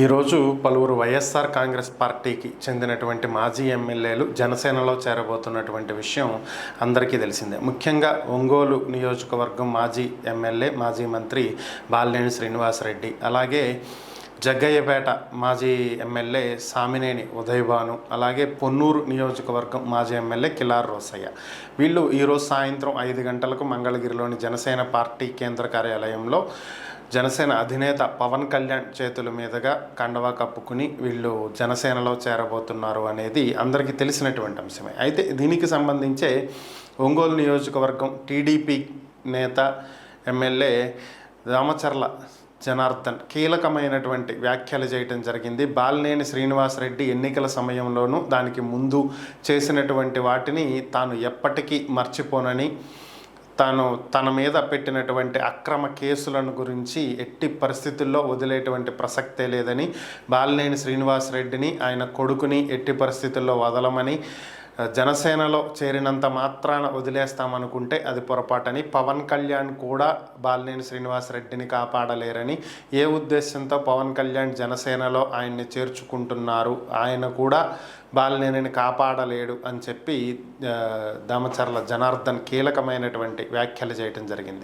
ఈరోజు పలువురు వైఎస్ఆర్ కాంగ్రెస్ పార్టీకి చెందినటువంటి మాజీ ఎమ్మెల్యేలు జనసేనలో చేరబోతున్నటువంటి విషయం అందరికీ తెలిసిందే. ముఖ్యంగా ఒంగోలు నియోజకవర్గం మాజీ ఎమ్మెల్యే, మాజీ మంత్రి బాలినేని శ్రీనివాసరెడ్డి, అలాగే జగ్గయ్యపేట మాజీ ఎమ్మెల్యే సామినేని ఉదయభాను, అలాగే పొన్నూరు నియోజకవర్గం మాజీ ఎమ్మెల్యే కిలార్ రోసయ్య, వీళ్ళు ఈరోజు సాయంత్రం 5 గంటలకు మంగళగిరిలోని జనసేన పార్టీ కేంద్ర కార్యాలయంలో జనసేన అధినేత పవన్ కళ్యాణ్ చేతుల మీదుగా కండవా కప్పుకుని వీళ్ళు జనసేనలో చేరబోతున్నారు అనేది అందరికీ తెలిసినటువంటి అంశమే. అయితే దీనికి సంబంధించే ఒంగోలు నియోజకవర్గం టీడీపీ నేత ఎమ్మెల్యే దామచర్ల జనార్దన్ కీలకమైనటువంటి వ్యాఖ్యలు చేయడం జరిగింది. బాలినేని శ్రీనివాసరెడ్డి ఎన్నికల సమయంలోనూ దానికి ముందు చేసినటువంటి వాటిని తాను ఎప్పటికీ మర్చిపోనని, తాను తన మీద పెట్టినటువంటి అక్రమ కేసులను గురించి ఎట్టి పరిస్థితుల్లో వదిలేటువంటి ప్రసక్తే లేదని, బాలినేని శ్రీనివాసరెడ్డిని ఆయన కొడుకుని ఎట్టి పరిస్థితుల్లో వదలమని, జనసేనలో చేరినంత మాత్రాన వదిలేస్తామనుకుంటే అది పొరపాటని, పవన్ కళ్యాణ్ కూడా బాలినేని శ్రీనివాసరెడ్డిని కాపాడలేరని, ఏ ఉద్దేశంతో పవన్ కళ్యాణ్ జనసేనలో ఆయన్ని చేర్చుకుంటున్నారు, ఆయన కూడా బాలినేనిని కాపాడలేడు అని చెప్పి దామచర్ల జనార్దన్ కీలకమైనటువంటి వ్యాఖ్యలు చేయడం జరిగింది.